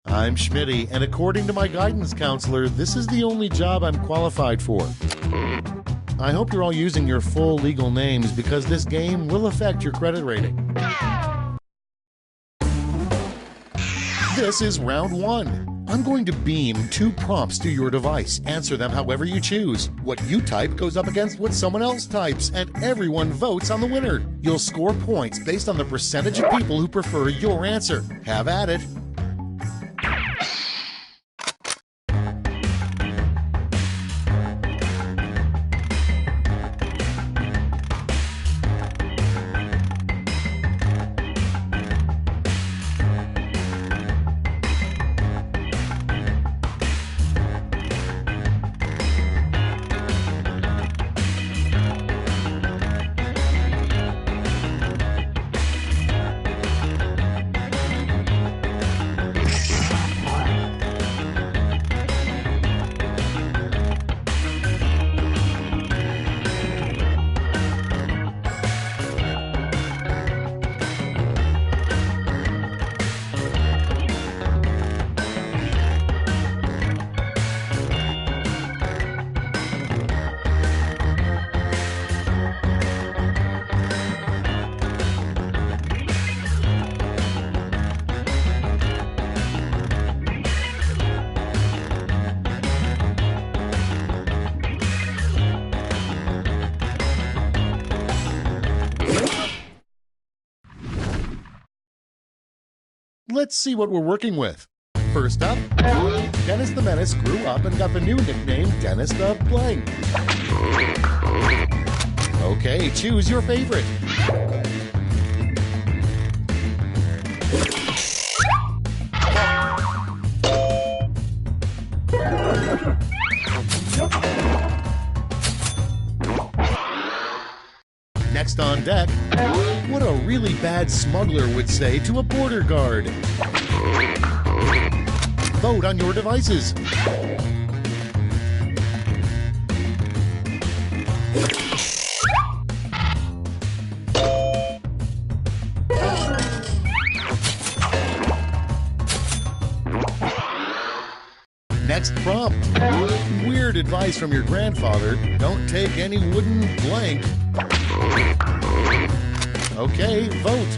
I'm Schmitty, and according to my guidance counselor, this is the only job I'm qualified for. I hope you're all using your full legal names because this game will affect your credit rating. This is round 1. I'm going to beam 2 prompts to your device. Answer them however you choose. What you type goes up against what someone else types, and everyone votes on the winner. You'll score points based on the percentage of people who prefer your answer. Have at it. Let's see what we're working with. First up, Dennis the Menace grew up and got the new nickname Dennis the Blank. Okay, choose your favorite. Next on deck, what a really bad smuggler would say to a border guard. Vote on your devices. Next prompt. Weird advice from your grandfather. Don't take any wooden blank. Okay, vote.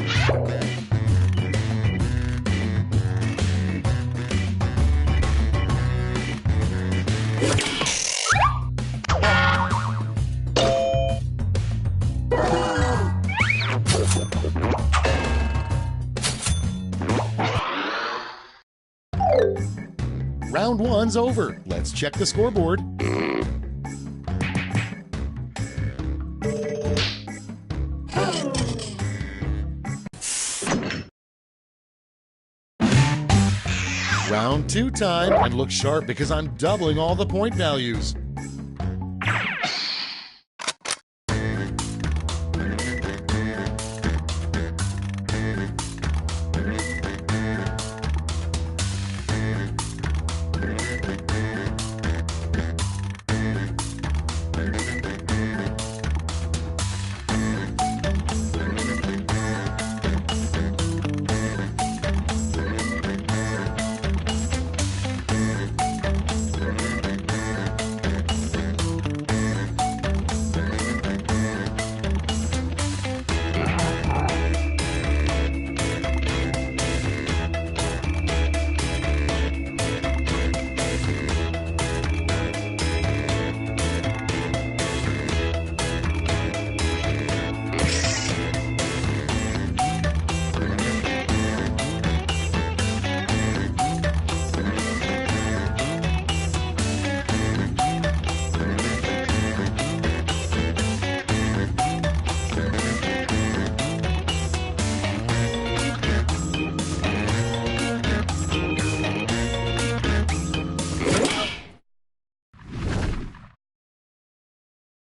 Round 1's over. Let's check the scoreboard. Round 2 time, and look sharp because I'm doubling all the point values.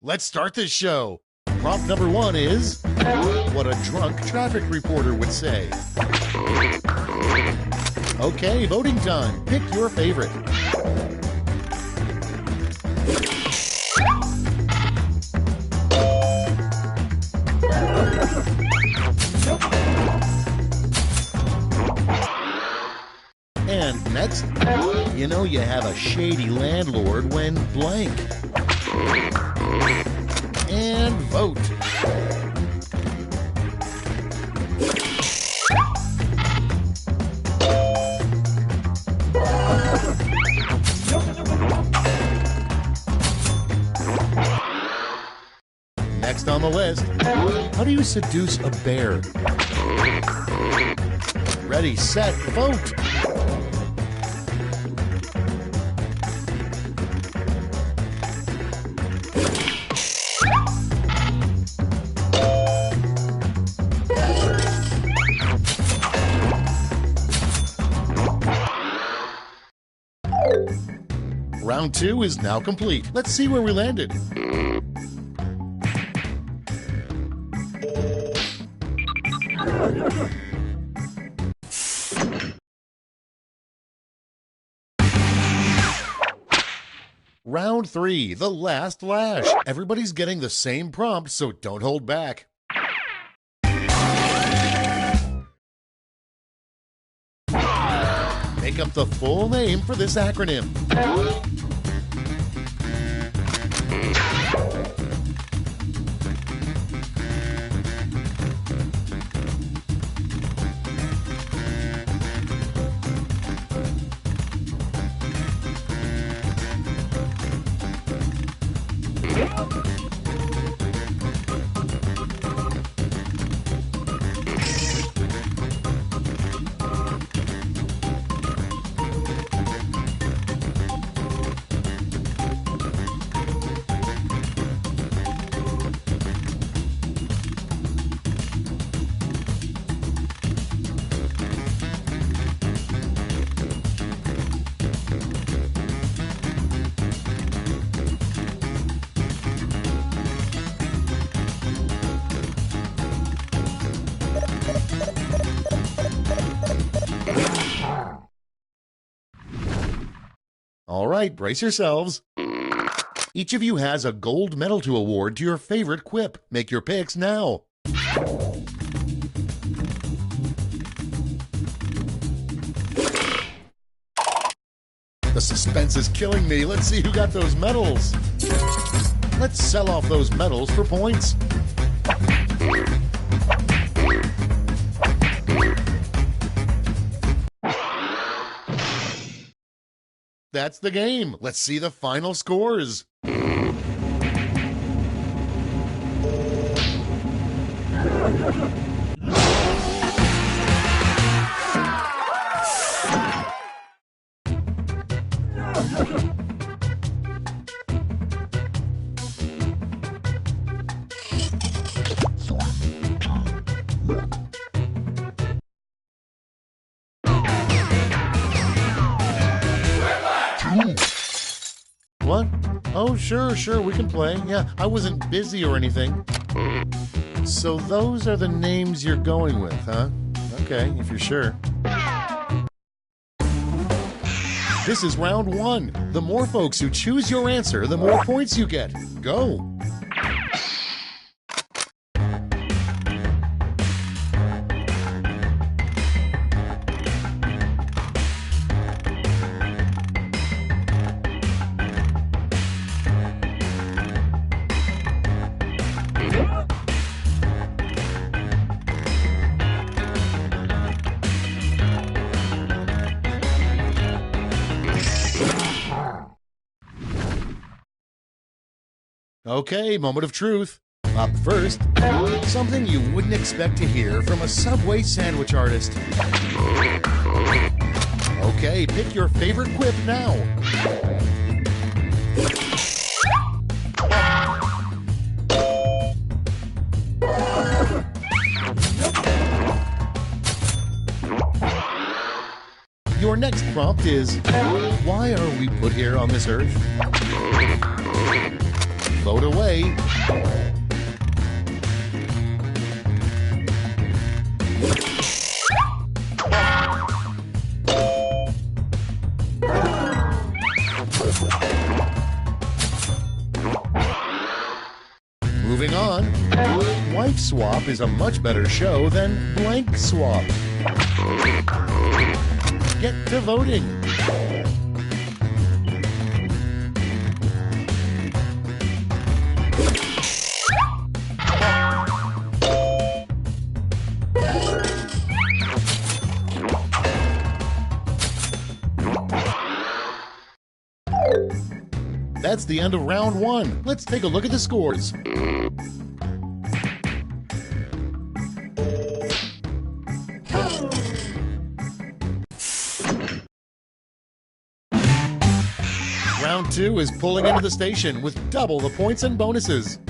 Let's start this show. Prompt number 1 is what a drunk traffic reporter would say. Okay, voting time. Pick your favorite. You know you have a shady landlord when blank. And vote. Next on the list, how do you seduce a bear? Ready, set, vote! Round 2 is now complete. Let's see where we landed. Round 3, the last lash. Everybody's getting the same prompt, so don't hold back. Make up the full name for this acronym. All right, brace yourselves. Each of you has a gold medal to award to your favorite quip. Make your picks now. The suspense is killing me. Let's see who got those medals. Let's sell off those medals for points. That's the game. Let's see the final scores. What? Oh, sure, we can play. Yeah, I wasn't busy or anything. So those are the names you're going with, huh? Okay, if you're sure. This is round 1. The more folks who choose your answer, the more points you get. Go! Okay, moment of truth. Up first, something you wouldn't expect to hear from a Subway sandwich artist. Okay, pick your favorite quip now. Your next prompt is, why are we put here on this earth? Vote away. Moving on. Wife Swap is a much better show than Blank Swap. Get to voting. That's the end of round one. Let's take a look at the scores. Round two is pulling into the station with double the points and bonuses.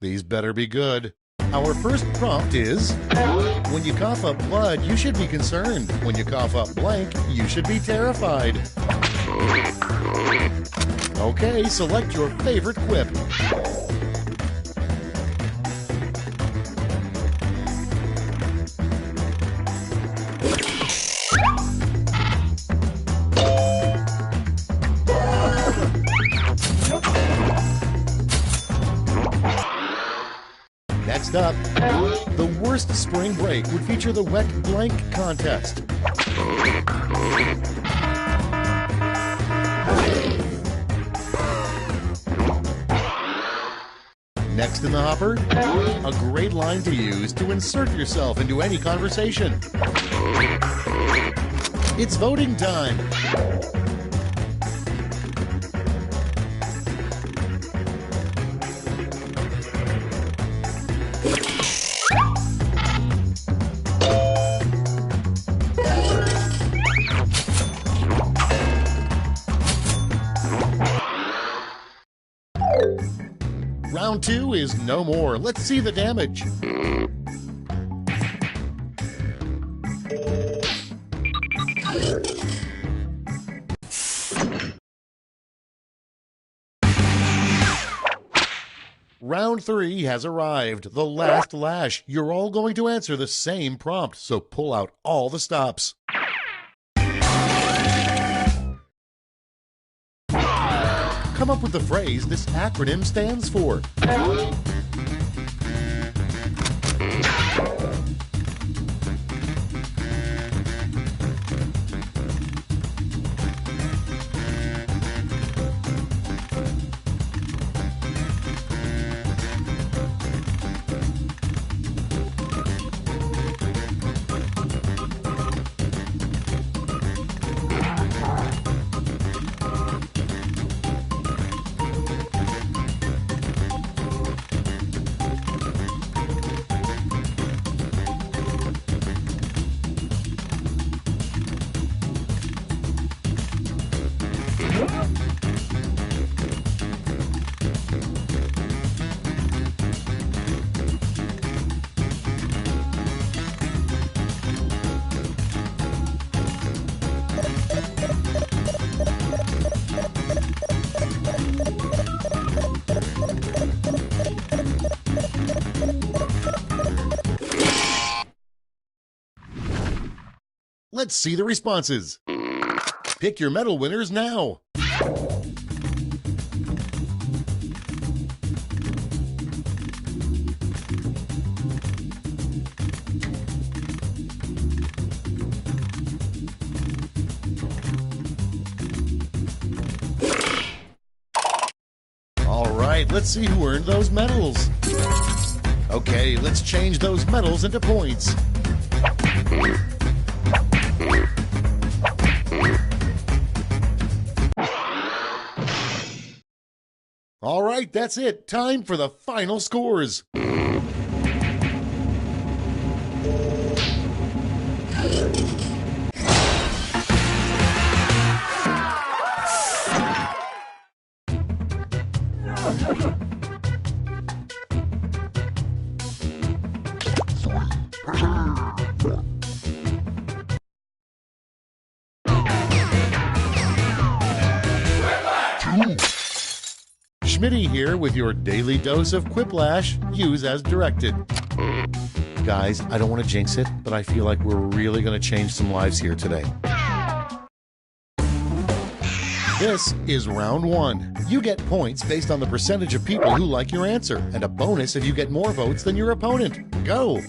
These better be good. Our first prompt is, when you cough up blood, you should be concerned. When you cough up blank, you should be terrified. Okay, select your favorite quip. Next up, the worst spring break would feature the wet blank contest. Next in the hopper, a great line to use to insert yourself into any conversation. It's voting time. Round two is no more. Let's see the damage. Round three has arrived, the last lash. You're all going to answer the same prompt, so pull out all the stops. Come up with the phrase this acronym stands for. Let's see the responses. Pick your medal winners now. All right, let's see who earned those medals. Okay, let's change those medals into points. All right, that's it. Time for the final scores. Schmitty here with your daily dose of quiplash. Use as directed. Guys, I don't want to jinx it, but I feel like we're really going to change some lives here today. This is round one. You get points based on the percentage of people who like your answer, and a bonus if you get more votes than your opponent. Go!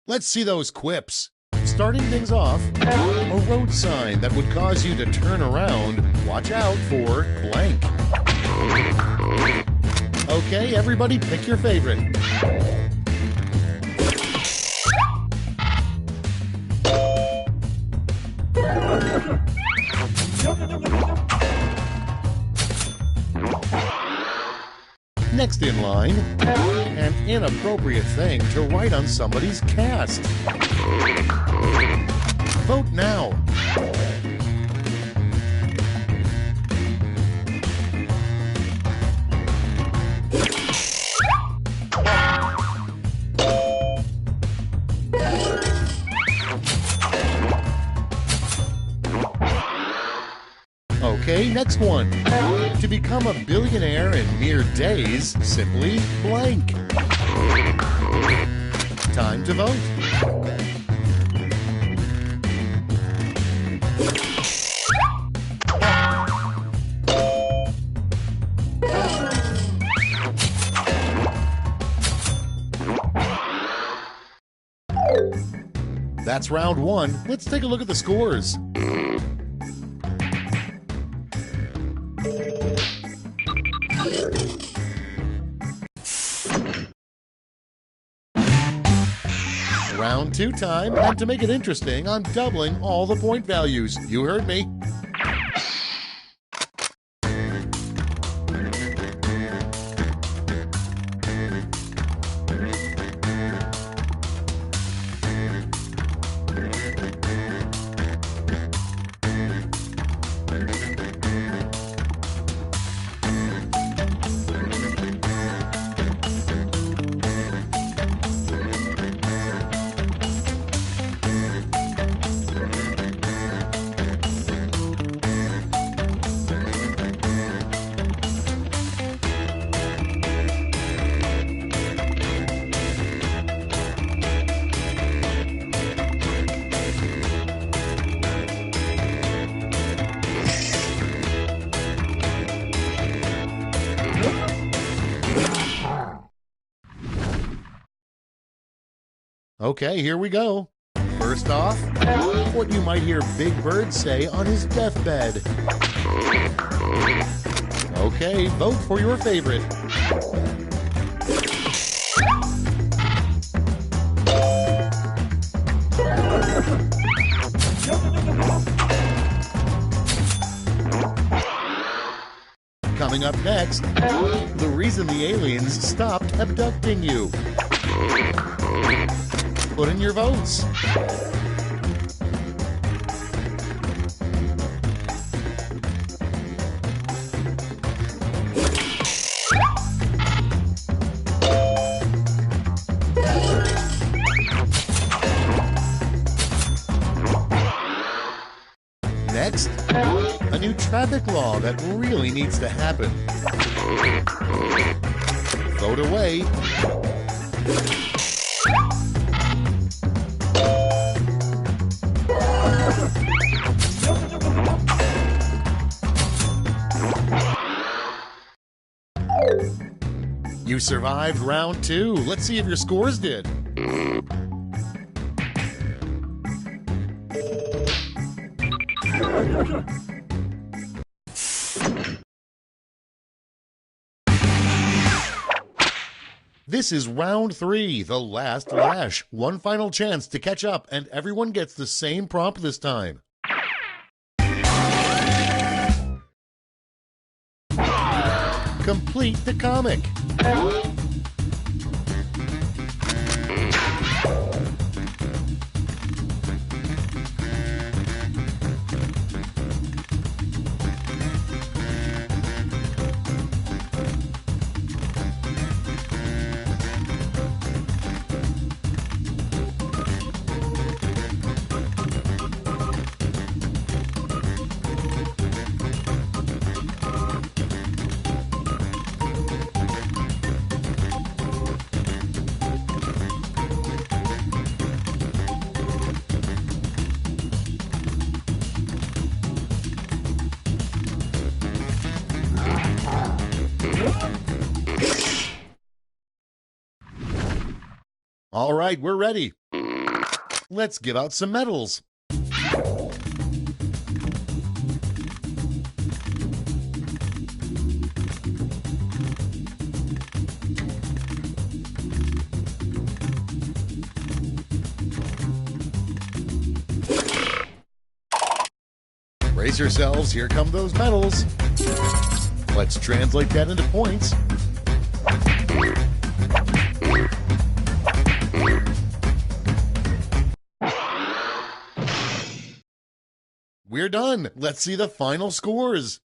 Let's see those quips. Starting things off, a road sign that would cause you to turn around. Watch out for blank. Okay, everybody pick your favorite. Next in line, an inappropriate thing to write on somebody's cast. Vote now. Okay, next one. To become a billionaire in mere days, simply blank. Time to vote. That's round one. Let's take a look at the scores. Round two time, and to make it interesting, I'm doubling all the point values. You heard me. Okay, here we go. First off, what you might hear Big Bird say on his deathbed. Okay, vote for your favorite. Coming up next, the reason the aliens stopped abducting you. Put in your votes. Next, a new traffic law that really needs to happen. Vote away. You survived round two. Let's see if your scores did. This is round 3, the last lash. One final chance to catch up, and everyone gets the same prompt this time. Complete the comic. All right, we're ready. Let's give out some medals. Brace yourselves, here come those medals. Let's translate that into points. We're done. Let's see the final scores.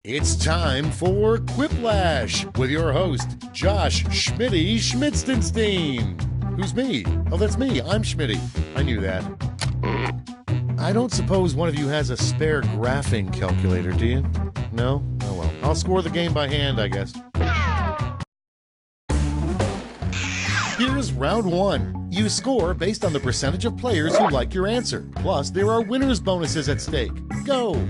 It's time for Quiplash with your host, Josh Schmitty Schmitzenstein. Who's me? Oh, that's me. I'm Schmitty. I knew that. I don't suppose one of you has a spare graphing calculator, do you? No? Oh well. I'll score the game by hand, I guess. Here's round 1. You score based on the percentage of players who like your answer. Plus, there are winners' bonuses at stake. Go!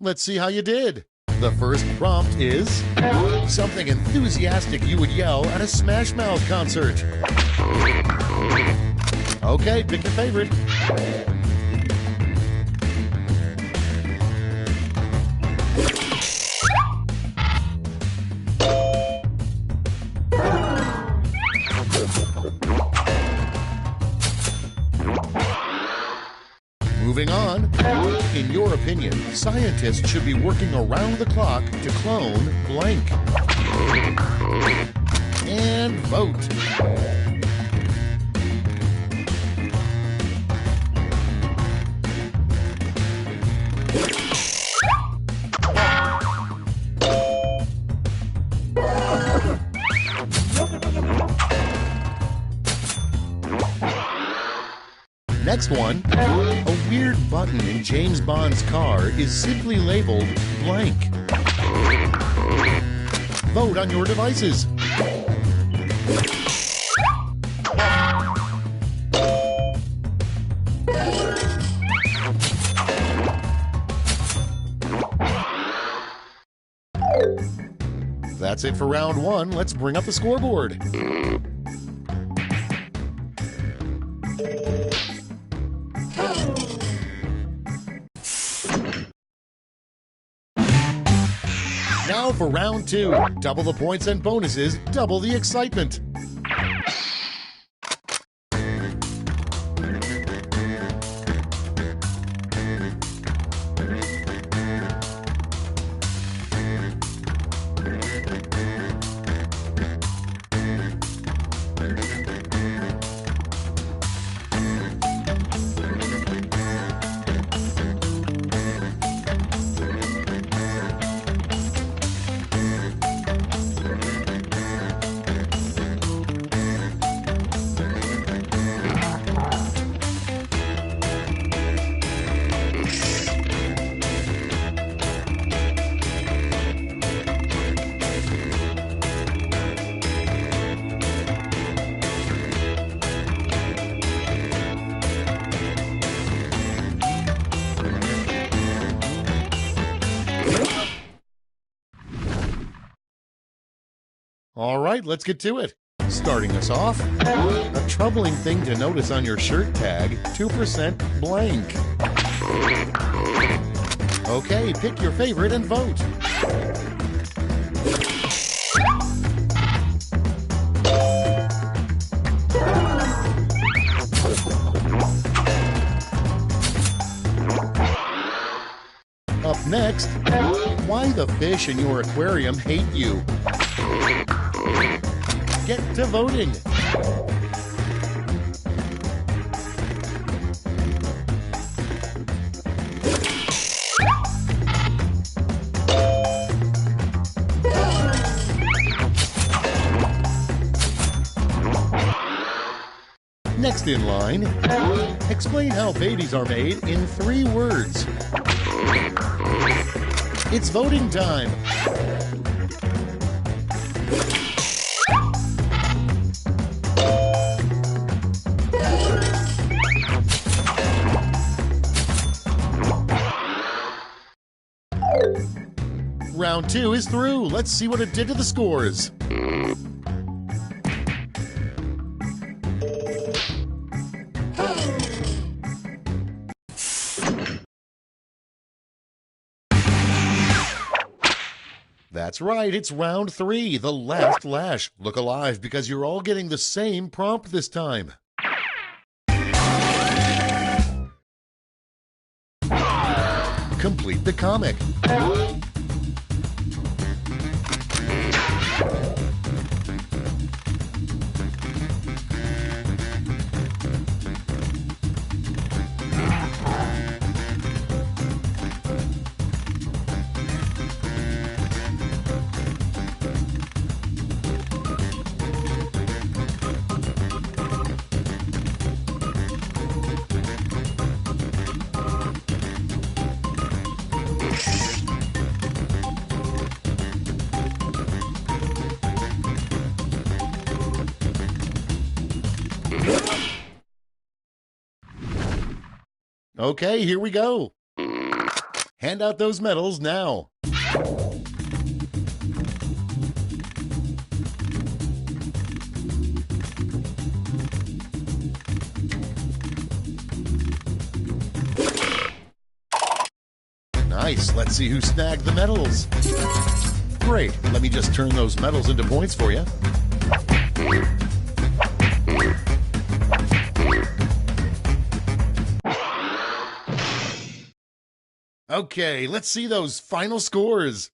Let's see how you did. The first prompt is something enthusiastic you would yell at a Smash Mouth concert. Okay, pick your favorite. Moving on, in your opinion, scientists should be working around the clock to clone blank. And vote. Next one, a weird button in James Bond's car is simply labeled blank. Vote on your devices. That's it for round 1. Let's bring up the scoreboard. for round 2. Double the points and bonuses, double the excitement. All right, let's get to it. Starting us off, a troubling thing to notice on your shirt tag, 2% blank. Okay, pick your favorite and vote. Up next, why the fish in your aquarium hate you. Get to voting. Next in line, explain how babies are made in 3 words. It's voting time. Round 2 is through. Let's see what it did to the scores. That's right, it's round 3, the last lash. Look alive because you're all getting the same prompt this time. Complete the comic. Okay, here we go. Hand out those medals now. Nice, let's see who snagged the medals. Great, let me just turn those medals into points for you. Okay, let's see those final scores.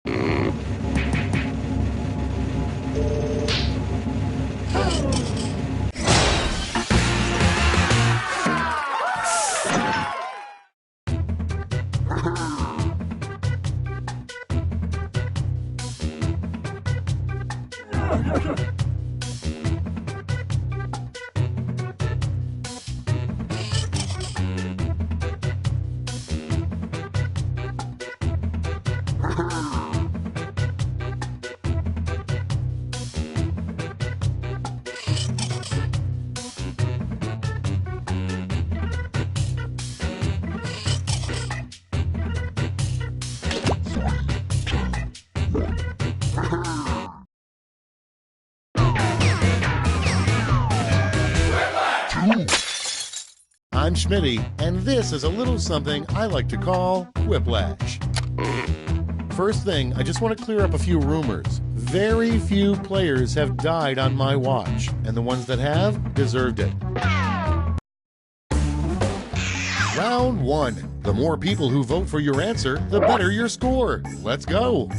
I'm Schmitty, and this is a little something I like to call whiplash. First thing, I just want to clear up a few rumors. Very few players have died on my watch, and the ones that have deserved it. Round 1. The more people who vote for your answer, the better your score. Let's go.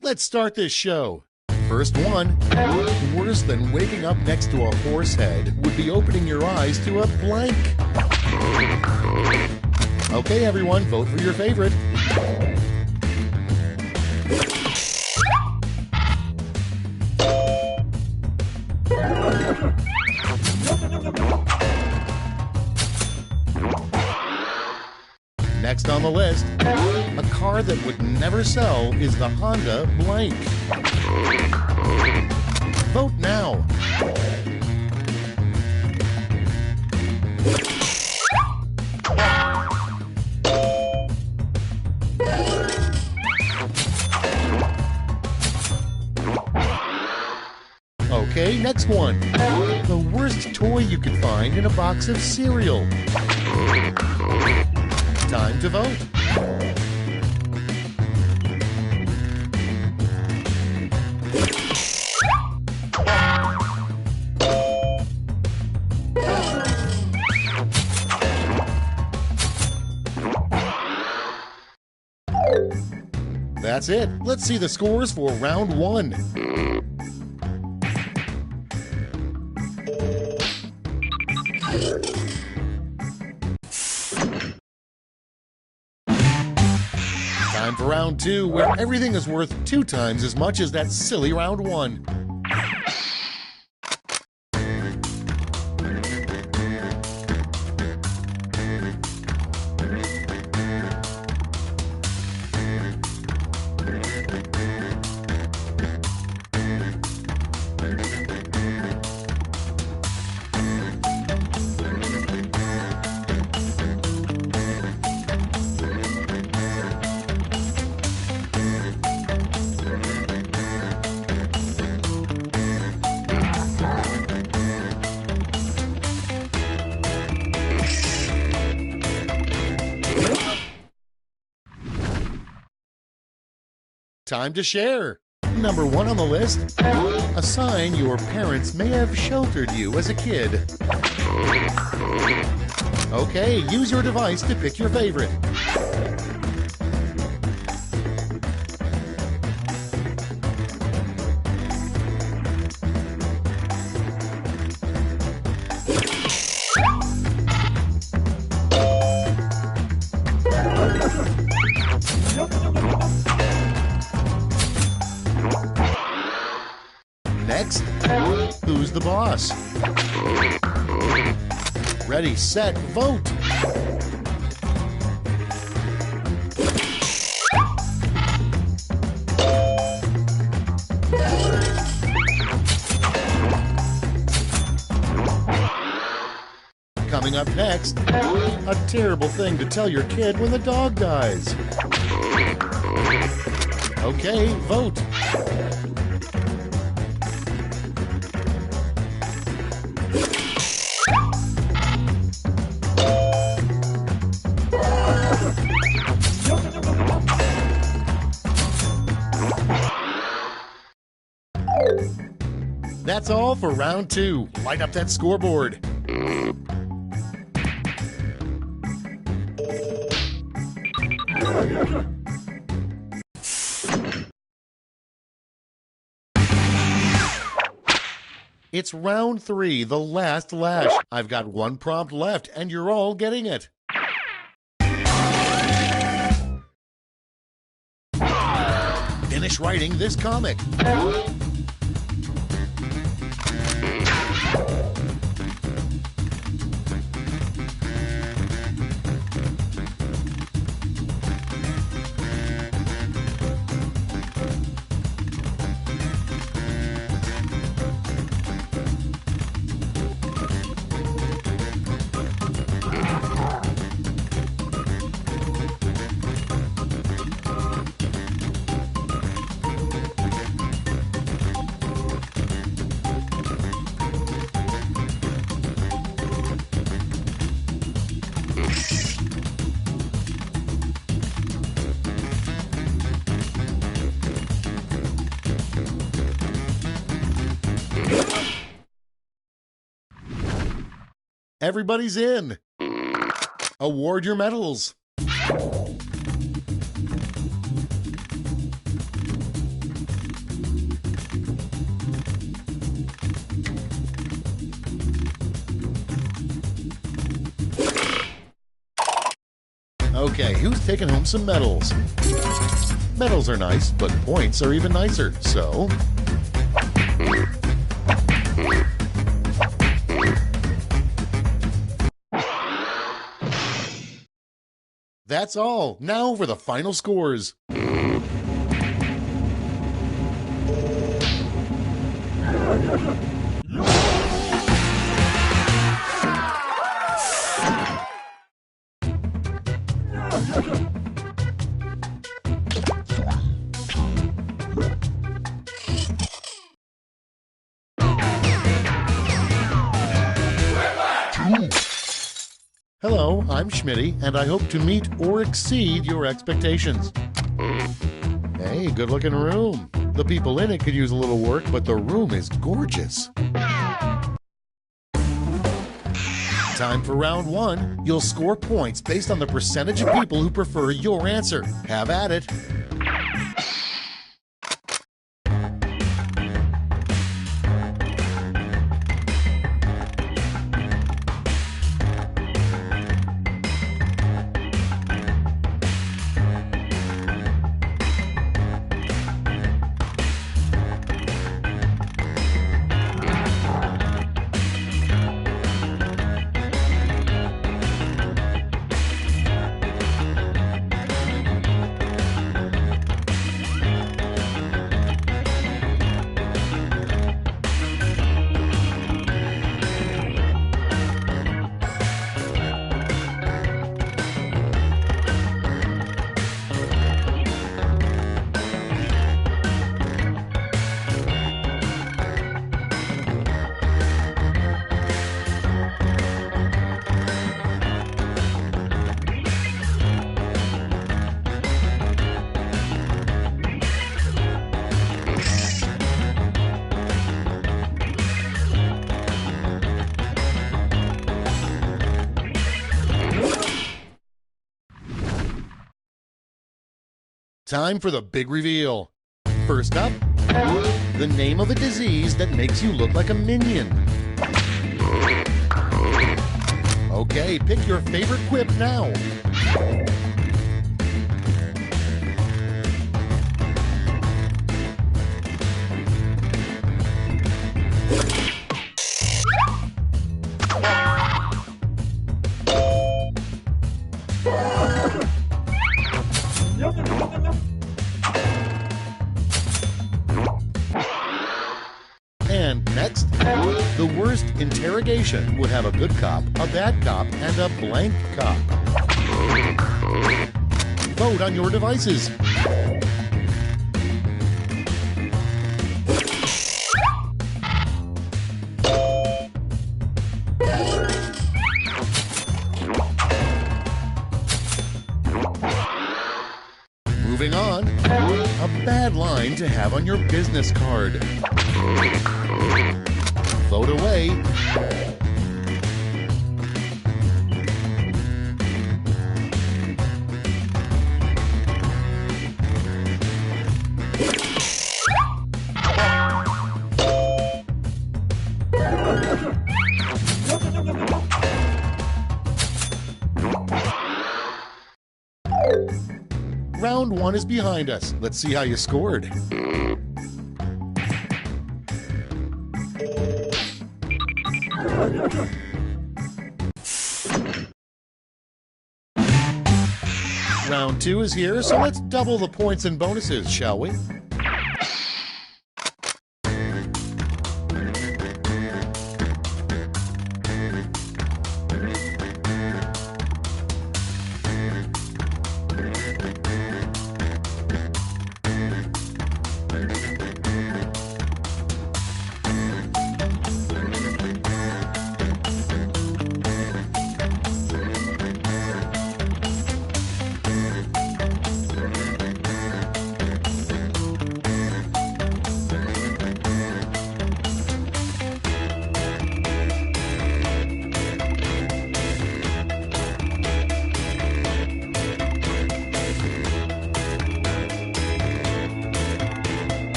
Let's start this show. First one. Worse than waking up next to a horse head would be opening your eyes to a blank. Okay, everyone, vote for your favorite. Next on the list, a car that would never sell is the Honda blank. Vote now. Okay, next one. The worst toy you could find in a box of cereal. Time to vote. That's it. Let's see the scores for round 1. Time for round 2, where everything is worth 2 times as much as that silly round 1. Time to share. Number 1 on the list, a sign your parents may have sheltered you as a kid. Okay, use your device to pick your favorite. Next, who's the boss? Ready, set, vote! Coming up next, a terrible thing to tell your kid when the dog dies. Okay, vote! That's all for round 2. Light up that scoreboard. It's round 3, the last lash. I've got one prompt left, and you're all getting it. Finish writing this comic. Everybody's in. Award your medals. Okay, who's taking home some medals? Medals are nice, but points are even nicer, so... That's all. Now for the final scores. Hello, I'm Schmitty, and I hope to meet or exceed your expectations. Hey, good-looking room. The people in it could use a little work, but the room is gorgeous. Time for round 1. You'll score points based on the percentage of people who prefer your answer. Have at it. Time for the big reveal. First up, the name of a disease that makes you look like a minion. Okay, pick your favorite quip now. And next, the worst interrogation would have a good cop, a bad cop, and a blank cop. Vote on your devices. Moving on, a bad line to have on your business card. Vote away. Round 1 is behind us. Let's see how you scored. Round 2 is here, so let's double the points and bonuses, shall we?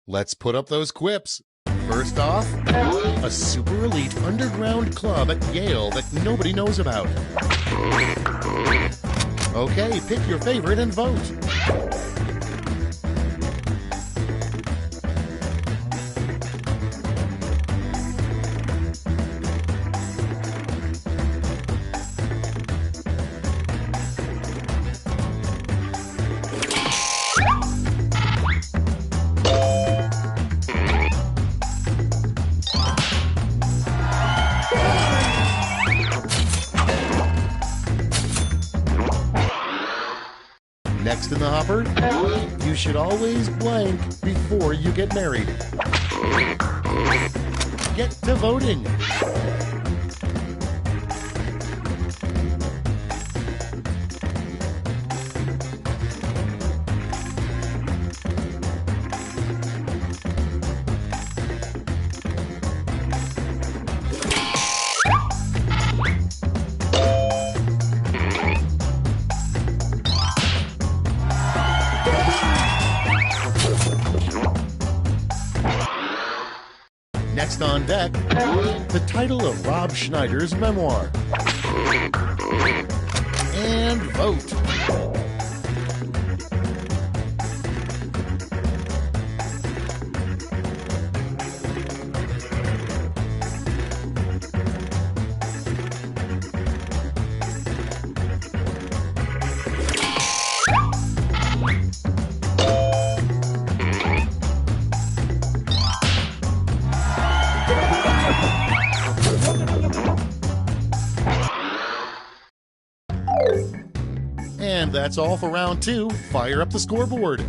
Let's put up those quips. First off, a super elite underground club at Yale that nobody knows about. Okay, pick your favorite and vote. Next in the hopper, you should always blank before you get married. Get to voting. Next on deck, the title of Rob Schneider's memoir. And vote. And that's all for round 2. Fire up the scoreboard.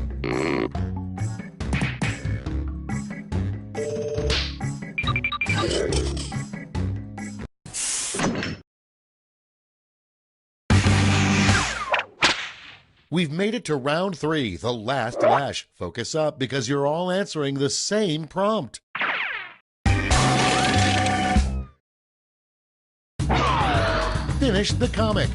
We've made it to round 3, the last lash. Focus up because you're all answering the same prompt. Finish the comic.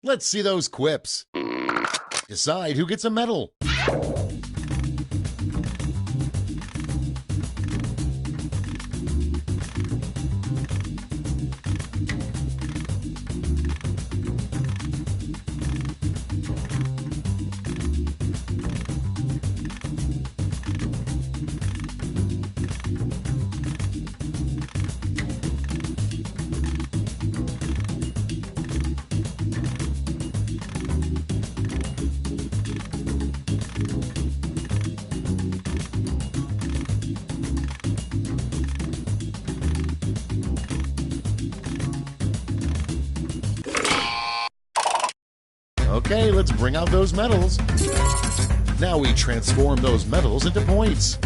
Let's see those quips. Decide who gets a medal. Okay, let's bring out those medals. Now we transform those medals into points.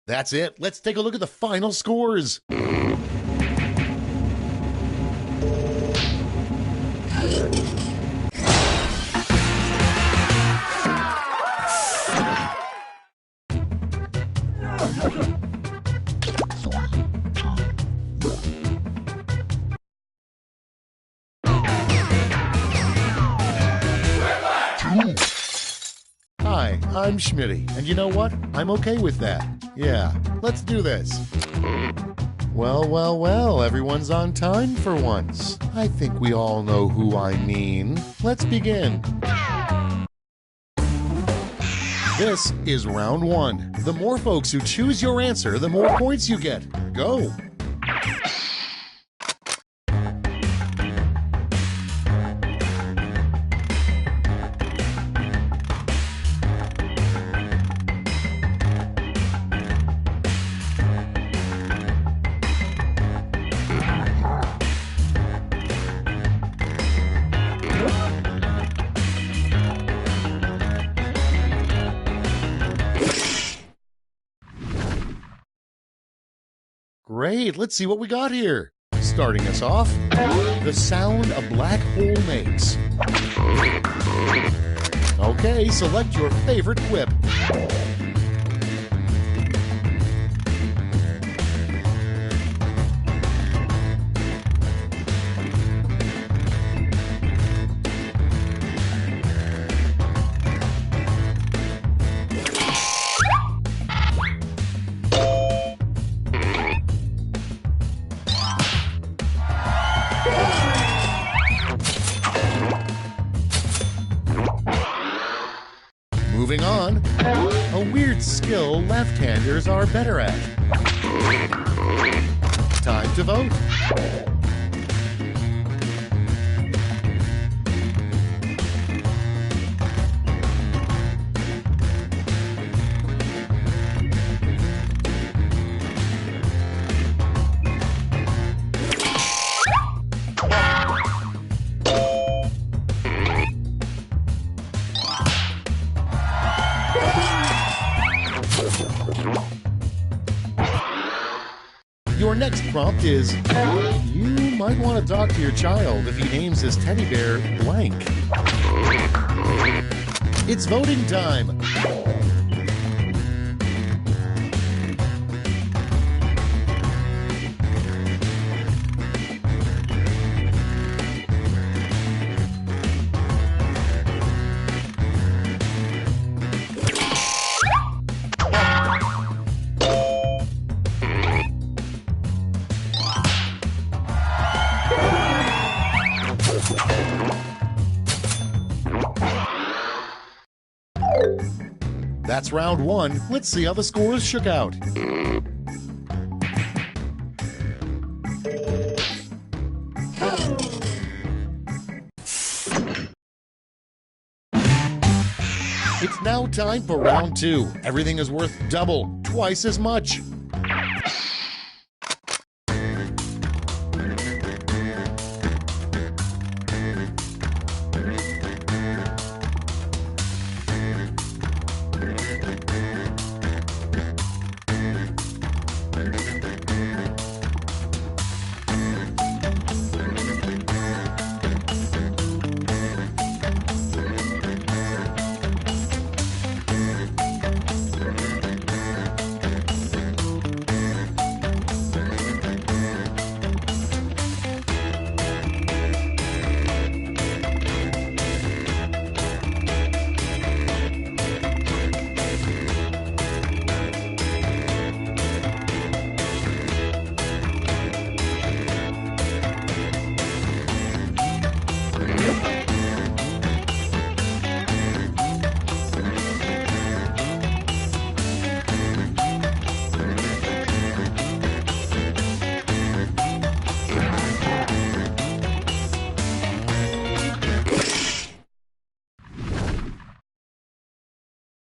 That's it. Let's take a look at the final scores. Hi, I'm Schmitty, and you know what? I'm okay with that. Yeah, let's do this. Well, well, well, everyone's on time for once. I think we all know who I mean. Let's begin. This is round one. The more folks who choose your answer, the more points you get. Go! Great, let's see what we got here. Starting us off, the sound a black hole makes. Okay, select your favorite quip. Moving on, a weird skill left-handers are better at. Time to vote. Your next prompt is, you might want to talk to your child if he names his teddy bear blank. It's voting time. That's round one. Let's see how the scores shook out. It's now time for round two. Everything is worth double, twice as much.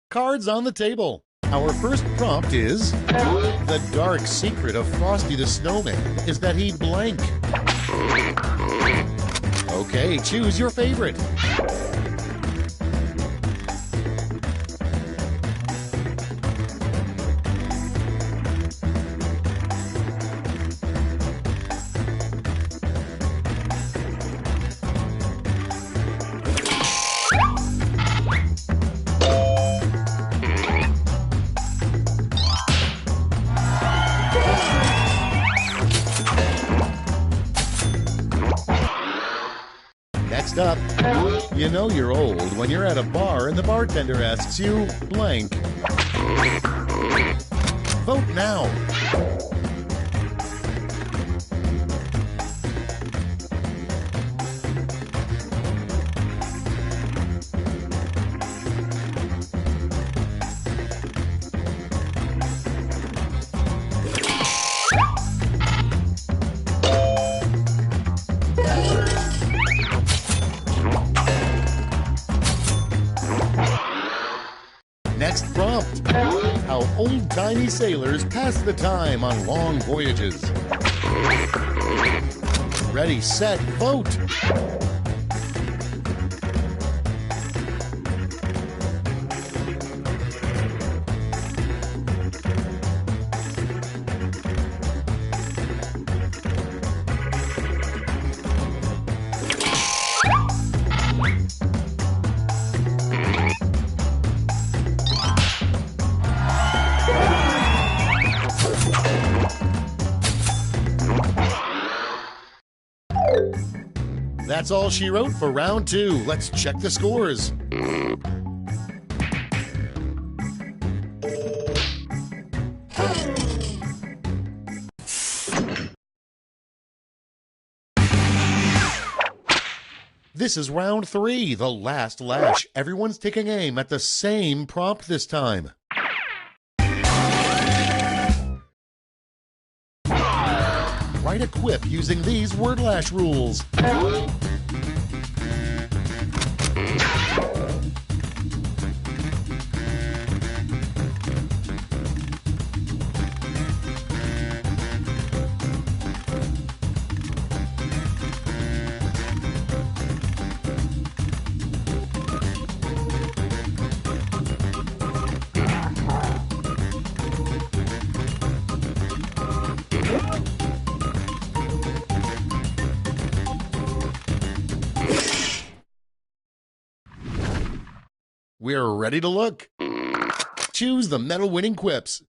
Cards on the table. Our first prompt is, the dark secret of Frosty the Snowman is that he blank. Okay, choose your favorite. Next up, you know you're old when you're at a bar and the bartender asks you blank. Vote now. Next prompt, how old-timey sailors pass the time on long voyages. Ready, set, vote! That's all she wrote for round 2. Let's check the scores. This is round 3, the last lash. Everyone's taking aim at the same prompt this time. Write a quip using these word lash rules. We're ready to look. Choose the medal-winning quips.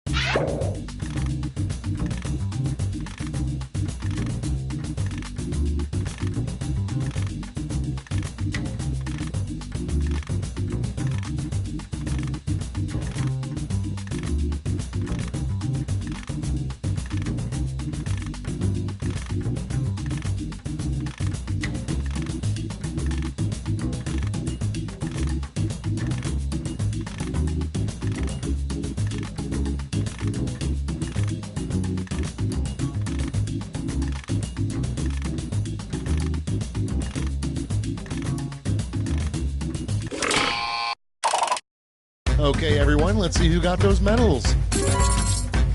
Okay, everyone, let's see who got those medals.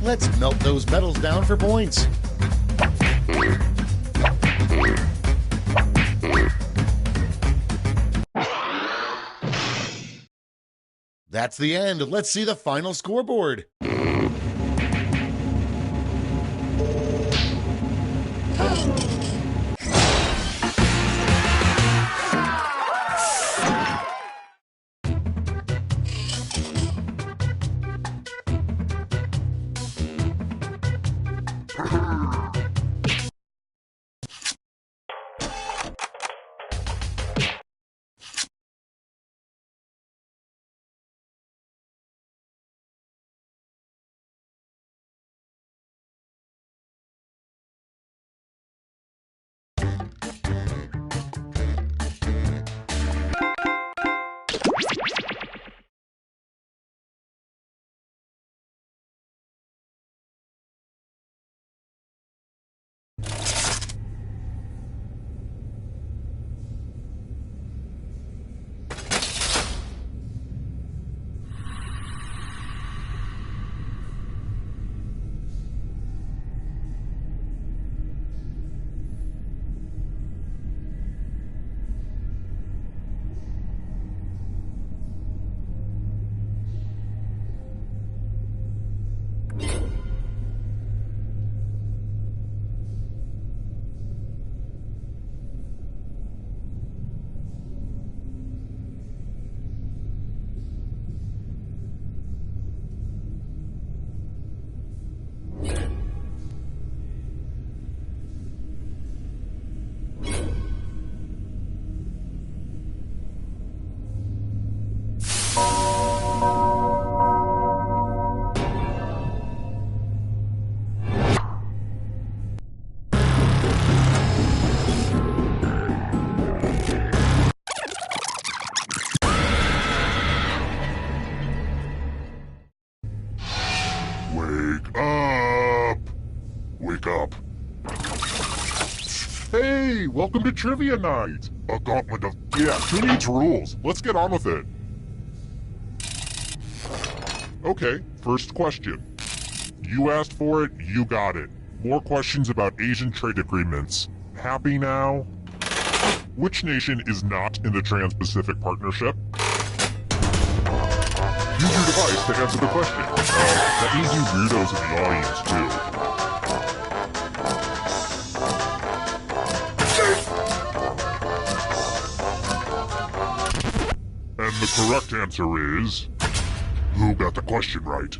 Let's melt those medals down for points. That's the end. Let's see the final scoreboard. Wake up! Wake up. Hey, welcome to Trivia Night! A gauntlet of... Yeah, who needs rules? Let's get on with it. Okay, first question. You asked for it, you got it. More questions about Asian trade agreements. Happy now? Which nation is not in the Trans-Pacific Partnership? Use your device to answer the question. That means you weirdos in the audience, too. And the correct answer is... Who got the question right?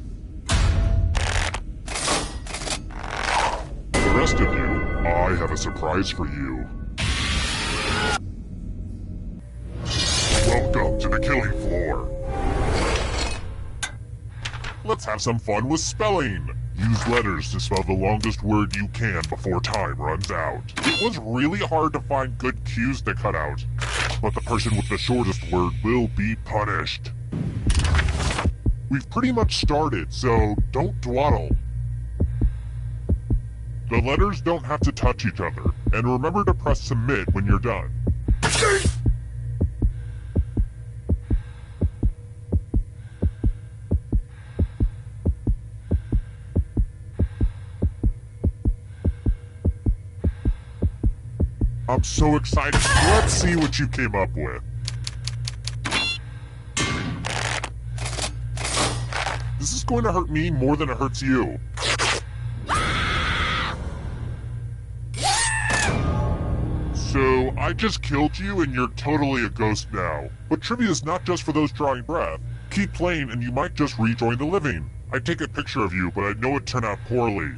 For the rest of you, I have a surprise for you. Welcome to the killing floor. Let's have some fun with spelling. Use letters to spell the longest word you can before time runs out. It was really hard to find good cues to cut out, but the person with the shortest word will be punished. We've pretty much started, so don't dawdle. The letters don't have to touch each other, and remember to press submit when you're done. I'm so excited. Let's see what you came up with. This is going to hurt me more than it hurts you. So, I just killed you and you're totally a ghost now. But trivia is not just for those drawing breath. Keep playing and you might just rejoin the living. I'd take a picture of you, but I know it turned out poorly.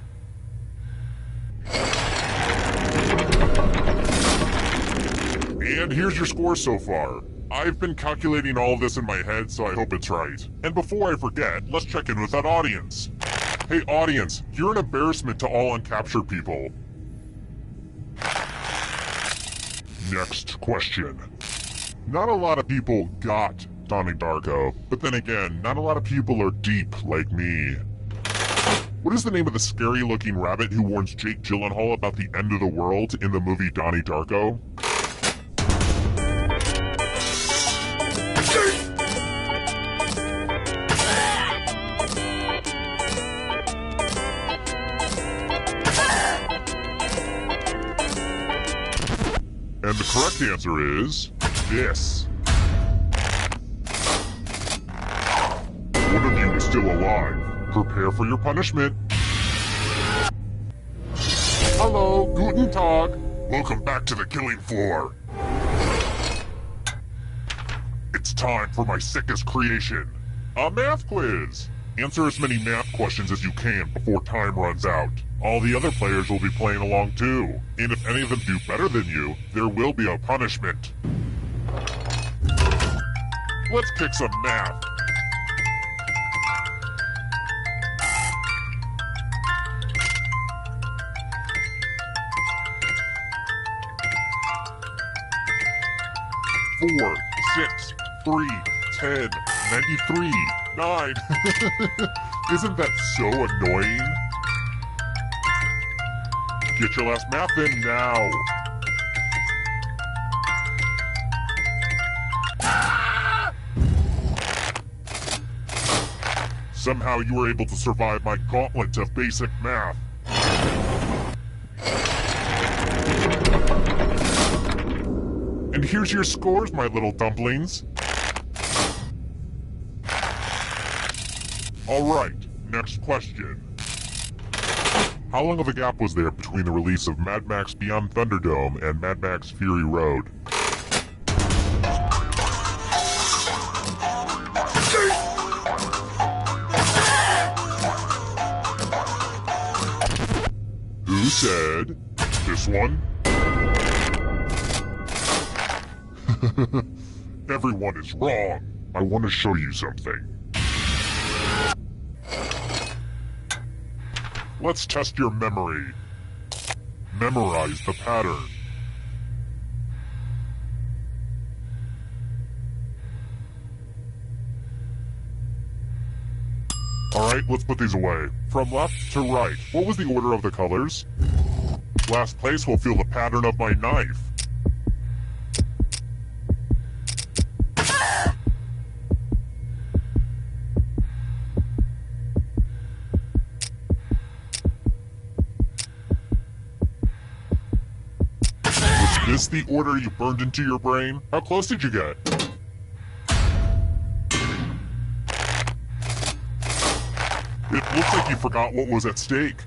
And here's your score so far. I've been calculating all of this in my head, so I hope it's right. And before I forget, let's check in with that audience. Hey audience, you're an embarrassment to all uncaptured people. Next question. Not a lot of people got Donnie Darko, but then again, not a lot of people are deep like me. What is the name of the scary-looking rabbit who warns Jake Gyllenhaal about the end of the world in the movie Donnie Darko? And the correct answer is... this. One of you is still alive. Prepare for your punishment. Hello, guten Tag. Welcome back to the killing floor. It's time for my sickest creation. A math quiz. Answer as many math questions as you can before time runs out. All the other players will be playing along too. And if any of them do better than you, there will be a punishment. Let's kick some math. Four, 6, 3, 10, 93, 9. Isn't that so annoying? Get your last math in now. Somehow you were able to survive my gauntlet of basic math. And here's your scores, my little dumplings. Alright, next question. How long of a gap was there between the release of Mad Max Beyond Thunderdome and Mad Max Fury Road? Who said this one? Everyone is wrong. I want to show you something. Let's test your memory. Memorize the pattern. Alright, let's put these away. From left to right, what was the order of the colors? Last place will feel the pattern of my knife. Was this the order you burned into your brain? How close did you get? It looks like you forgot what was at stake.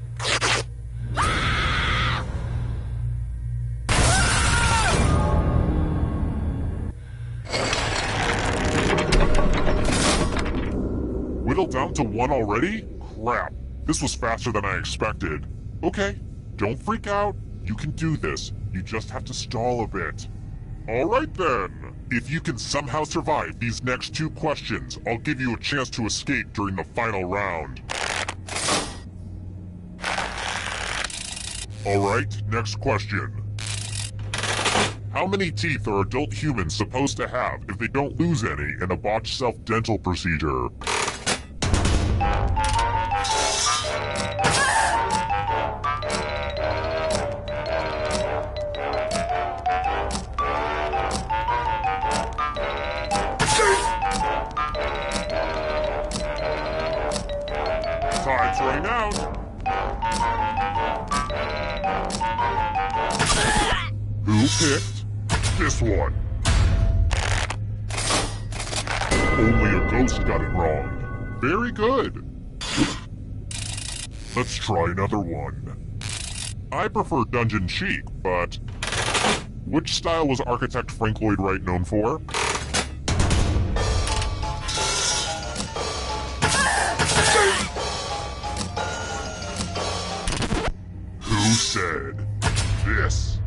Whittled down to 1 already? Crap. This was faster than I expected. Okay, don't freak out. You can do this. You just have to stall a bit. Alright then. If you can somehow survive these next 2 questions, I'll give you a chance to escape during the final round. Alright, next question. How many teeth are adult humans supposed to have if they don't lose any in a botched self-dental procedure? Time's running out. Who picked this one? Only a ghost got it wrong. Very good. Let's try another one. I prefer Dungeon Chic, but which style was architect Frank Lloyd Wright known for? Who said this?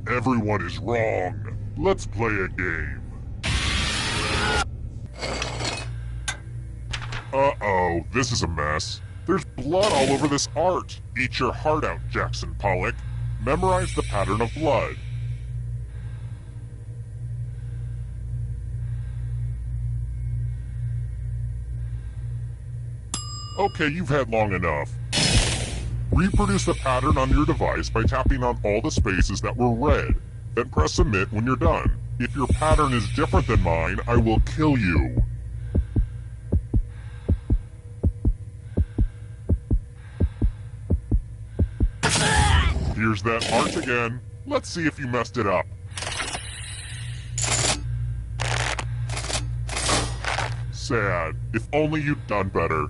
Everyone is wrong. Let's play a game. Uh-oh, this is a mess. There's blood all over this art. Eat your heart out, Jackson Pollock. Memorize the pattern of blood. Okay, you've had long enough. Reproduce the pattern on your device by tapping on all the spaces that were red. Then press submit when you're done. If your pattern is different than mine, I will kill you. Here's that heart again. Let's see if you messed it up. Sad. If only you'd done better.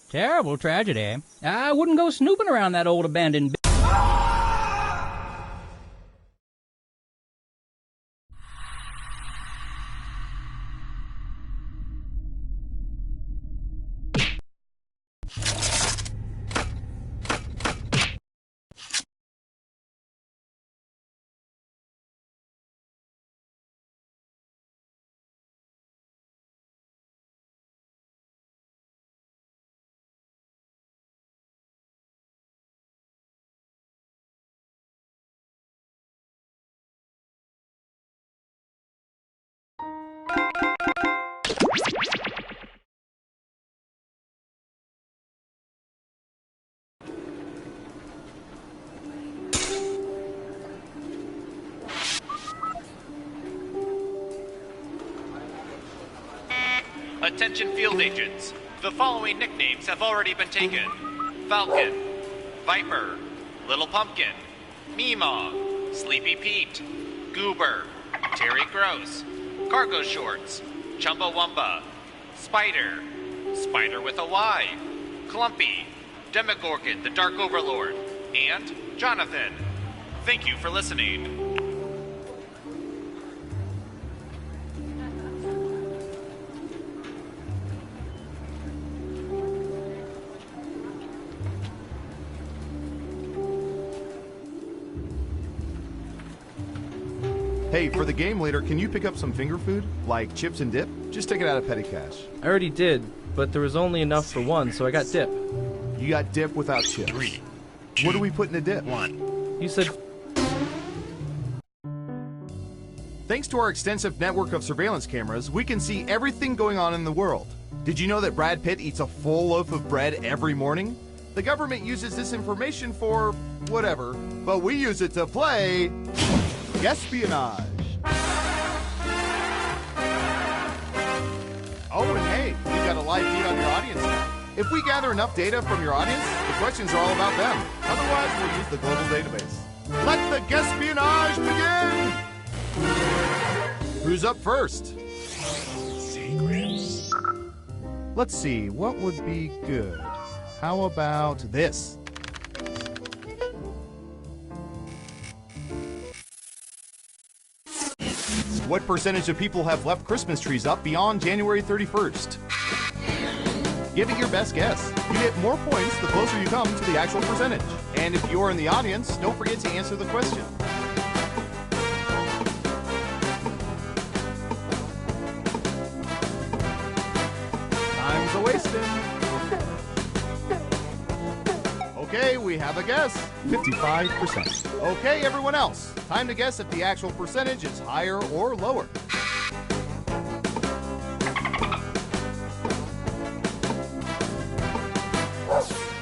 Terrible tragedy. I wouldn't go snooping around that old abandoned Attention field agents. The following nicknames have already been taken. Falcon, Viper, Little Pumpkin, Meemaw, Sleepy Pete, Goober, Terry Gross, Cargo Shorts, Chumbawamba, Spider, Spider with a Y, Clumpy, Demogorgon the Dark Overlord, and Jonathan. Thank you for listening. Hey, for the game later, can you pick up some finger food? Like chips and dip? Just take it out of petty cash. I already did, but there was only enough for one, so I got dip. You got dip without chips. 3, What do we put in the dip? 1. You said... Thanks to our extensive network of surveillance cameras, we can see everything going on in the world. Did you know that Brad Pitt eats a full loaf of bread every morning? The government uses this information for whatever, but we use it to play espionage. Oh, and hey, we've got a live feed on your audience now. If we gather enough data from your audience, the questions are all about them. Otherwise, we'll use the global database. Let the espionage begin! Who's up first? Secrets. Let's see, what would be good? How about this? What percentage of people have left Christmas trees up beyond January 31st? Give it your best guess. You get more points the closer you come to the actual percentage. And if you're in the audience, don't forget to answer the question. Time's a-wasting. Okay, we have a guess. 55%. Okay, everyone else. Time to guess if the actual percentage is higher or lower.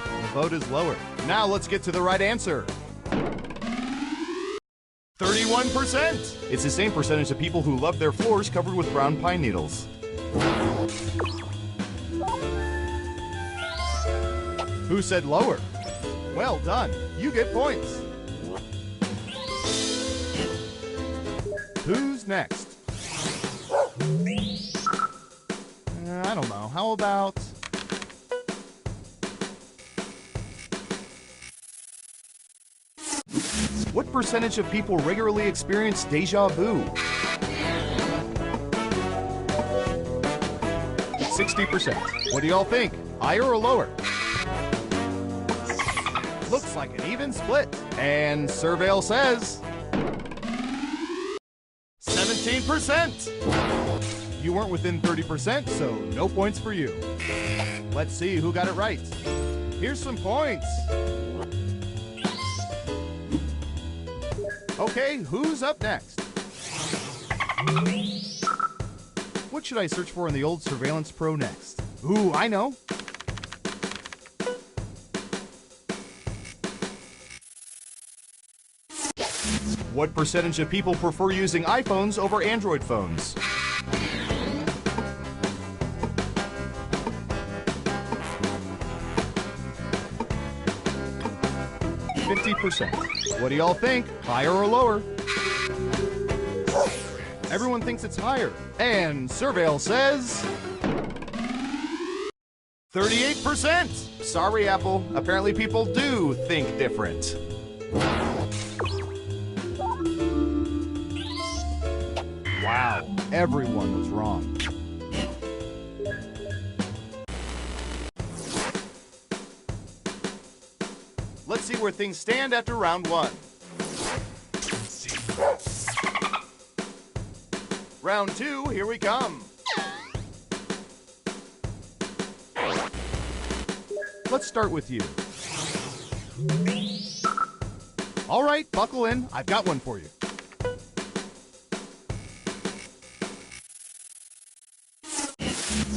The vote is lower. Now let's get to the right answer. 31%. It's the same percentage of people who love their floors covered with brown pine needles. Who said lower? Well done. You get points. Who's next? I don't know. How about... What percentage of people regularly experience deja vu? 60%. What do y'all think? Higher or lower? Looks like an even split. And Surveil says... 17%! You weren't within 30%, so no points for you. Let's see who got it right. Here's some points. Okay, who's up next? What should I search for in the old Surveillance Pro next? Ooh, I know. What percentage of people prefer using iPhones over Android phones? What do y'all think? Higher or lower? Everyone thinks it's higher. And Surveil says... 38%! Sorry, Apple. Apparently people do think different. Wow, everyone was wrong. Let's see where things stand after round one. Round two, here we come. Let's start with you. All right, buckle in. I've got one for you.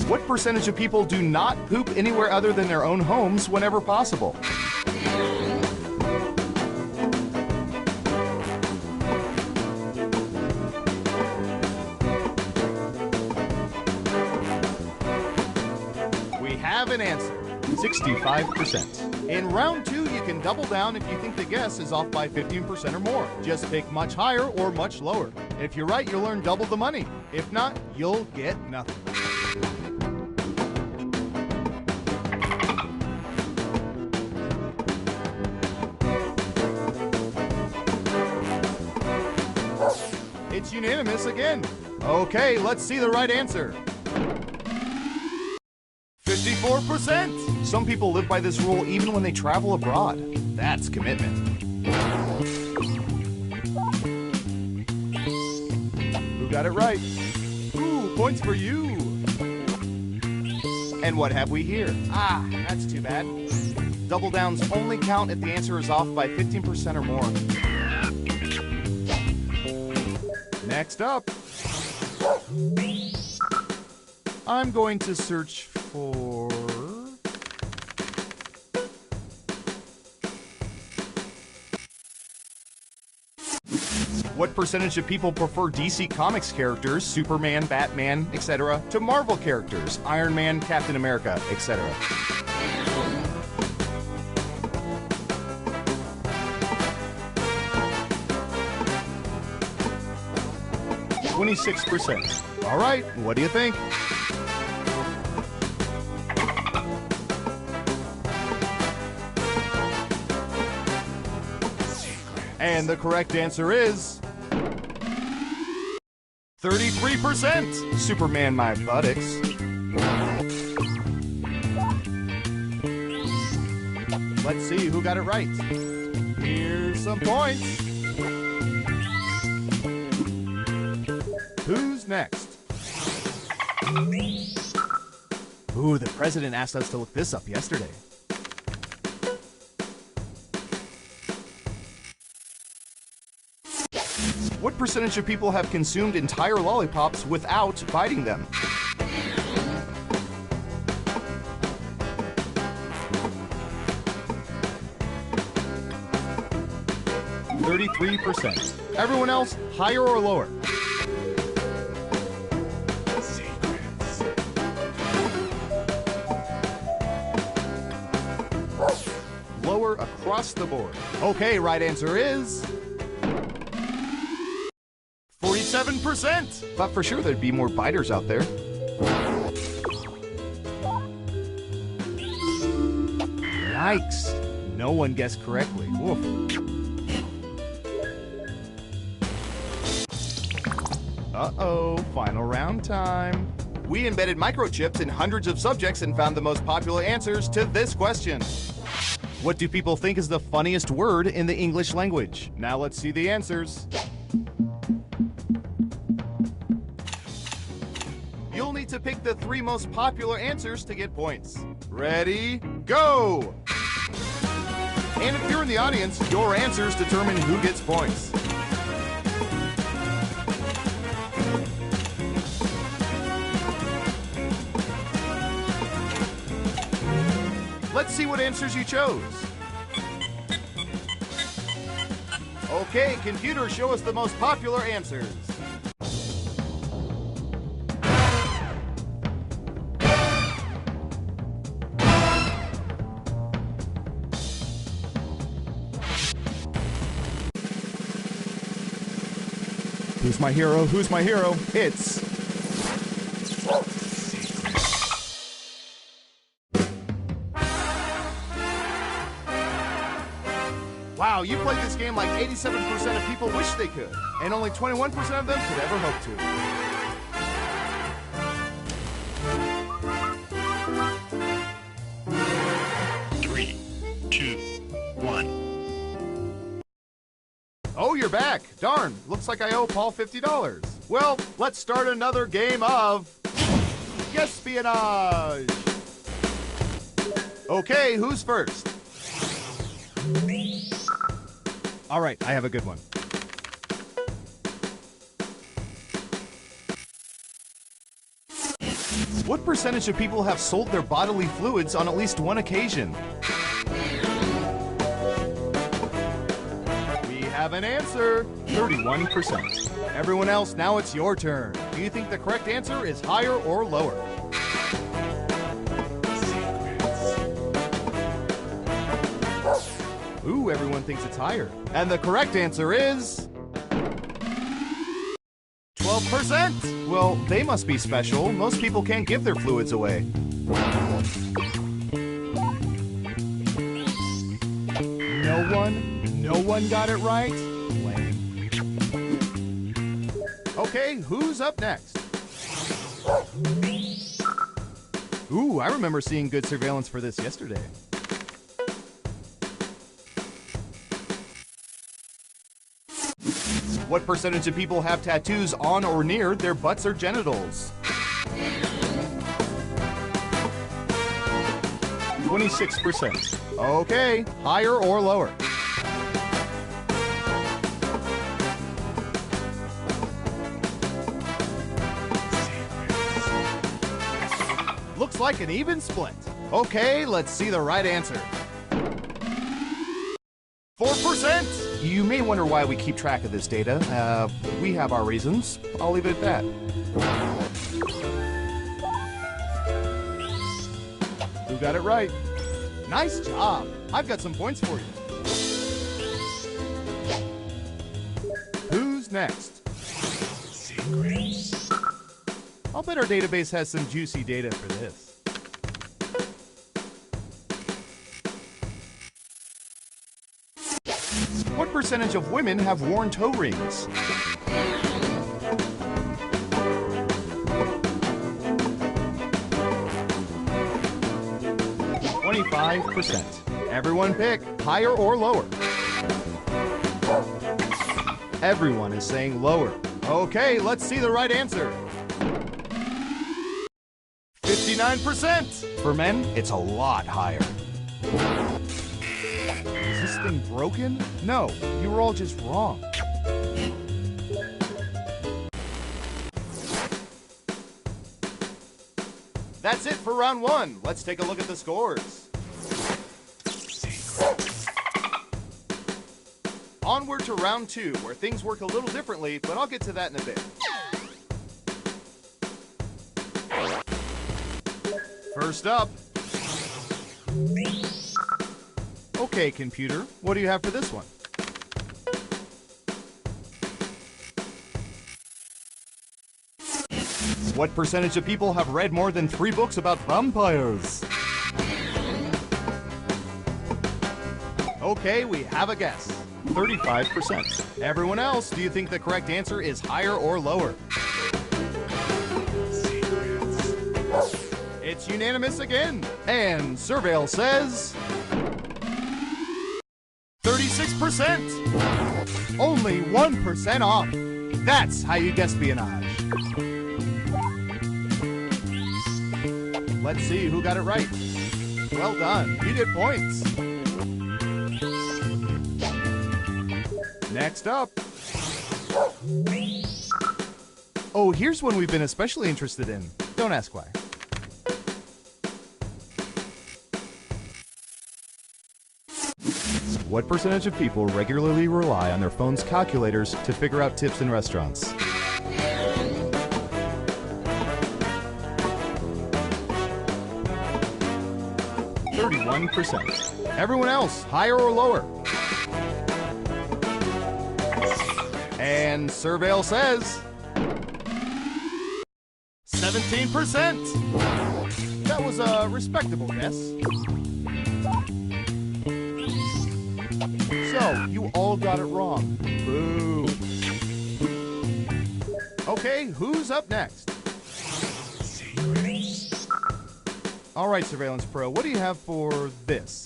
What percentage of people do not poop anywhere other than their own homes whenever possible? We have an answer, 65%. In round two, you can double down if you think the guess is off by 15% or more. Just pick much higher or much lower. If you're right, you'll earn double the money. If not, you'll get nothing. It's unanimous again. Okay, let's see the right answer. 54%! Some people live by this rule even when they travel abroad. That's commitment. got it right? Ooh, points for you. And what have we here? Ah, that's too bad. Double downs only count if the answer is off by 15% or more. Next up, I'm going to search for... What percentage of people prefer DC Comics characters, Superman, Batman, etc., to Marvel characters, Iron Man, Captain America, etc.? 26%. All right, what do you think? And the correct answer is 33%. Superman, my buttocks. Let's see who got it right. Here's some points. Who's next? Ooh, the president asked us to look this up yesterday. What percentage of people have consumed entire lollipops without biting them? %. Everyone else, higher or lower? Lower across the board. Okay, right answer is 47%. Thought for sure there'd be more biters out there. Yikes. No one guessed correctly. Woof. Uh-oh, final round time. We embedded microchips in hundreds of subjects and found the most popular answers to this question. What do people think is the funniest word in the English language? Now let's see the answers. You'll need to pick the 3 most popular answers to get points. Ready, go! And if you're in the audience, your answers determine who gets points. Let's see what answers you chose. Okay, computer, show us the most popular answers. Who's my hero? Who's my hero? It's... Wow, you played this game like 87% of people wish they could, and only 21% of them could ever hope to. 3, 2, 1. Oh, you're back. Darn, looks like I owe Paul $50. Well, let's start another game of... Espionage! Okay, who's first? All right, I have a good one. What percentage of people have sold their bodily fluids on at least one occasion? We have an answer, 31%. Everyone else, now it's your turn. Do you think the correct answer is higher or lower? Ooh, everyone thinks it's higher. And the correct answer is... 12%! Well, they must be special. Most people can't give their fluids away. No one got it right? Lame. Okay, who's up next? Ooh, I remember seeing good surveillance for this yesterday. What percentage of people have tattoos on or near their butts or genitals? 26%. Okay, higher or lower? Looks like an even split. Okay, let's see the right answer. 4%! You may wonder why we keep track of this data. We have our reasons. I'll leave it at that. Who got it right? Nice job. I've got some points for you. Who's next? I'll bet our database has some juicy data for this. What percentage of women have worn toe rings? 25%. Everyone pick higher or lower. Everyone is saying lower. Okay, let's see the right answer. 59%. For men, it's a lot higher. Is this thing broken? No, you were all just wrong. That's it for round one. Let's take a look at the scores. Onward to round two, where things work a little differently, but I'll get to that in a bit. First up. Okay, computer, what do you have for this one? What percentage of people have read more than 3 books about vampires? Okay, we have a guess. 35%. Everyone else, do you think the correct answer is higher or lower? It's unanimous again. And Surveil says 36%. Only 1% off. That's how you guess espionage. Let's see who got it right. Well done. You get points. Next up. Oh, here's one we've been especially interested in. Don't ask why. What percentage of people regularly rely on their phone's calculators to figure out tips in restaurants? 31%. Everyone else, higher or lower? And Surveil says 17%. That was a respectable guess. So, you all got it wrong. Boo. Okay, who's up next? All right, Surveillance Pro, what do you have for this?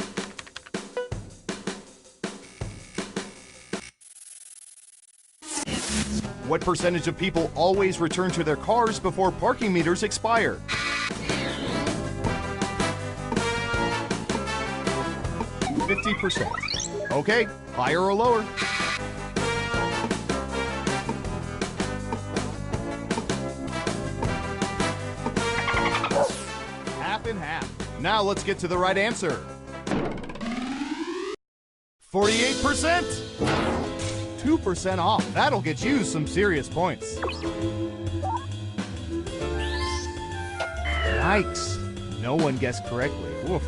What percentage of people always return to their cars before parking meters expire? 50%. Okay, higher or lower? Half and half. Now let's get to the right answer. 48%. 2% off. That'll get you some serious points. Yikes. No one guessed correctly. Oof.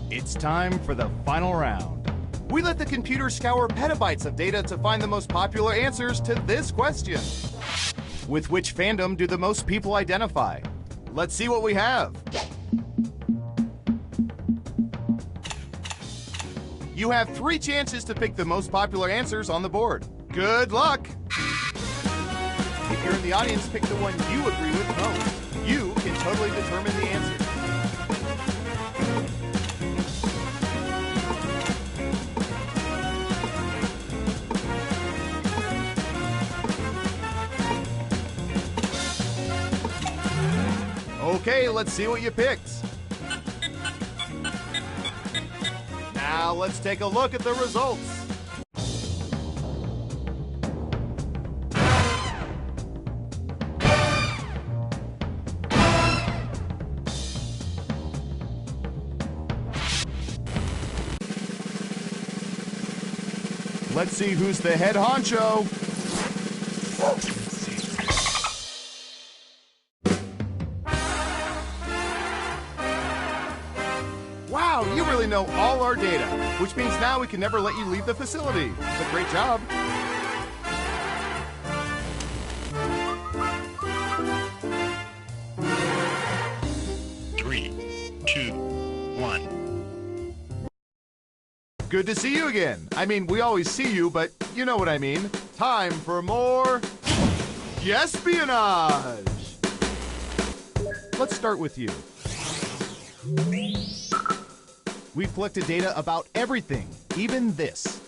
It's time for the final round. We let the computer scour petabytes of data to find the most popular answers to this question. With which fandom do the most people identify? Let's see what we have. You have 3 chances to pick the most popular answers on the board. Good luck! If you're in the audience, pick the one you agree with most. You can totally determine the answer. Okay, let's see what you picked. Now let's take a look at the results. Let's see who's the head honcho. Wow, you really know all our data, which means now we can never let you leave the facility. But great job. Three, two, one. Good to see you again. I mean, we always see you, but you know what I mean. Time for more espionage. Let's start with you. We've collected data about everything, even this.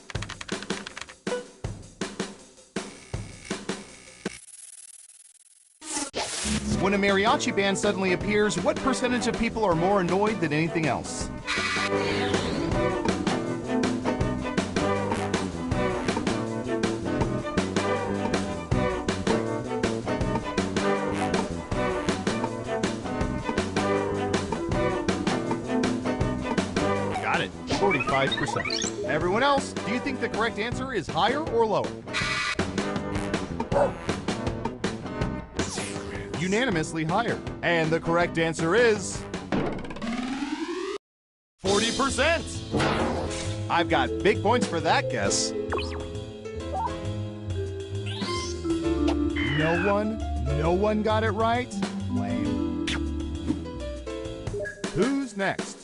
When a mariachi band suddenly appears, what percentage of people are more annoyed than anything else? Got it, 45%. Everyone else, do you think the correct answer is higher or lower? Unanimously higher. And the correct answer is 40%. I've got big points for that guess. No one got it right? Lame. Who's next?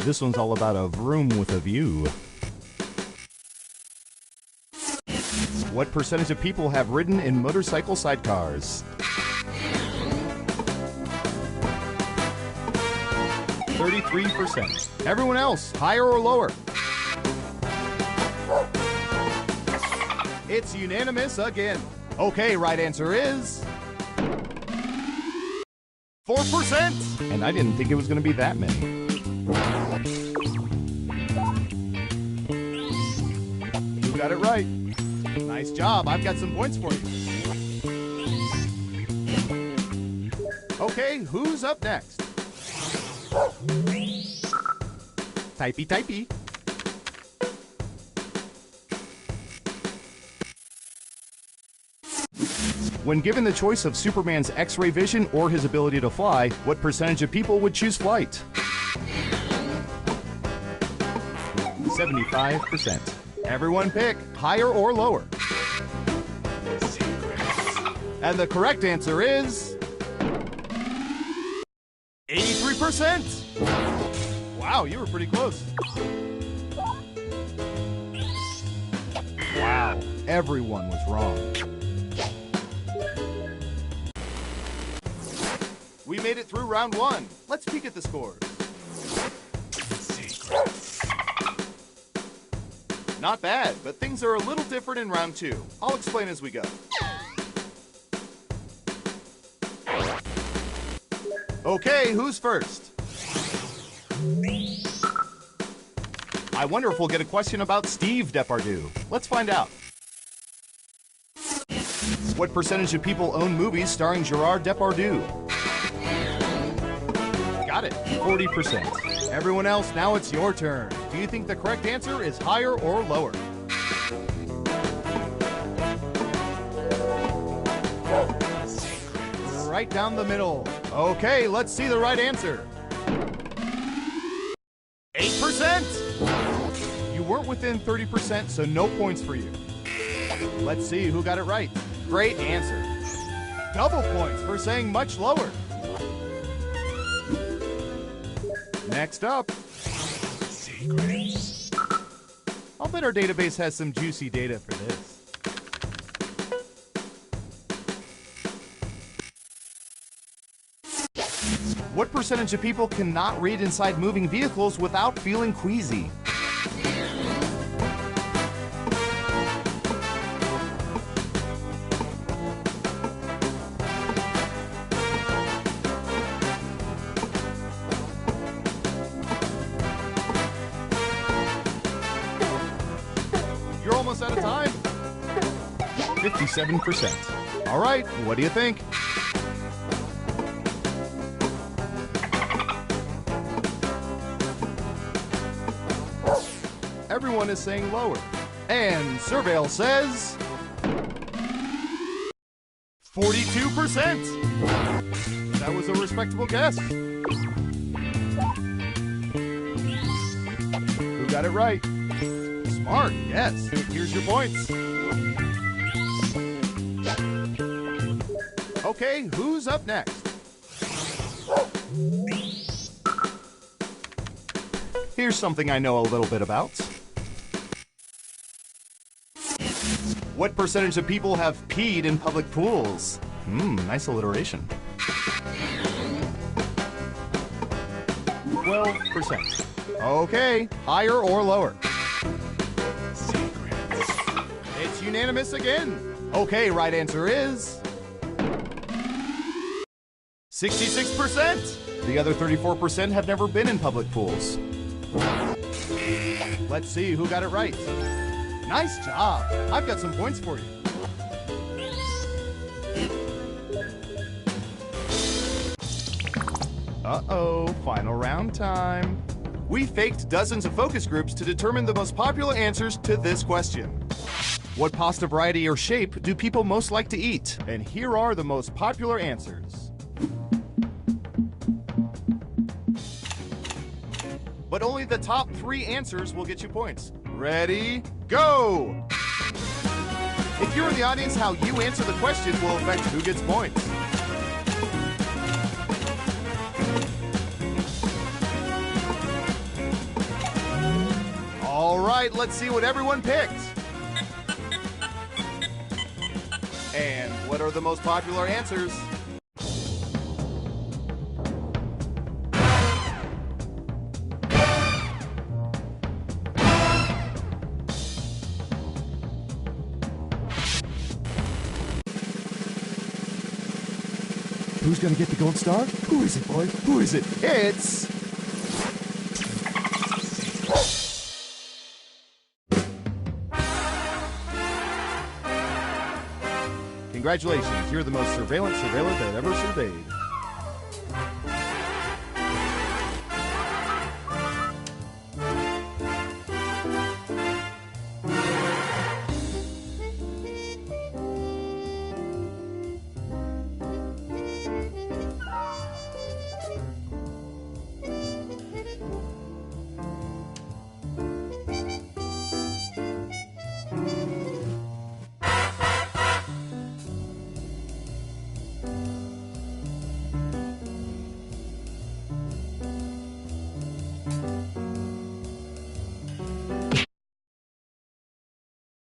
This one's all about a room with a view. What percentage of people have ridden in motorcycle sidecars? 33%. Everyone else, higher or lower? It's unanimous again. Okay, right answer is 4%. And I didn't think it was going to be that many. You got it right. Nice job. I've got some points for you. Okay, who's up next? Typey, typey. When given the choice of Superman's X-ray vision or his ability to fly, what percentage of people would choose flight? 75%. Everyone pick higher or lower. And the correct answer is 83%. Wow, you were pretty close. Wow, everyone was wrong. We made it through round one. Let's peek at the scores. Not bad, but things are a little different in round two. I'll explain as we go. Okay, who's first? I wonder if we'll get a question about Steve Depardieu. Let's find out. What percentage of people own movies starring Gerard Depardieu? Got it, 40%. Everyone else, now it's your turn. Do you think the correct answer is higher or lower? Right down the middle. Okay, let's see the right answer. 8%! You weren't within 30%, so no points for you. Let's see who got it right. Great answer. Double points for saying much lower. Next up. Secrets. I'll bet our database has some juicy data for this. What percentage of people cannot read inside moving vehicles without feeling queasy? almost out of time. 57%. All right, what do you think? Everyone is saying lower. And Surveil says 42%. That was a respectable guess. Who got it right? Smart, yes. Here's your points. Okay, who's up next? Here's something I know a little bit about. What percentage of people have peed in public pools? Nice alliteration. 12%. Okay, higher or lower? It's unanimous again. Okay, right answer is 66%. The other 34% have never been in public pools. Let's see who got it right. Nice job. I've got some points for you. Uh-oh, final round time. We faked dozens of focus groups to determine the most popular answers to this question. What pasta variety or shape do people most like to eat? And here are the most popular answers. But only the top 3 answers will get you points. Ready, go! If you're in the audience, how you answer the question will affect who gets points. All right, let's see what everyone picked. And what are the most popular answers? Who's gonna get the gold star? Who is it, boy? Who is it? It's... Congratulations, you're the most surveillance surveiller that ever surveyed.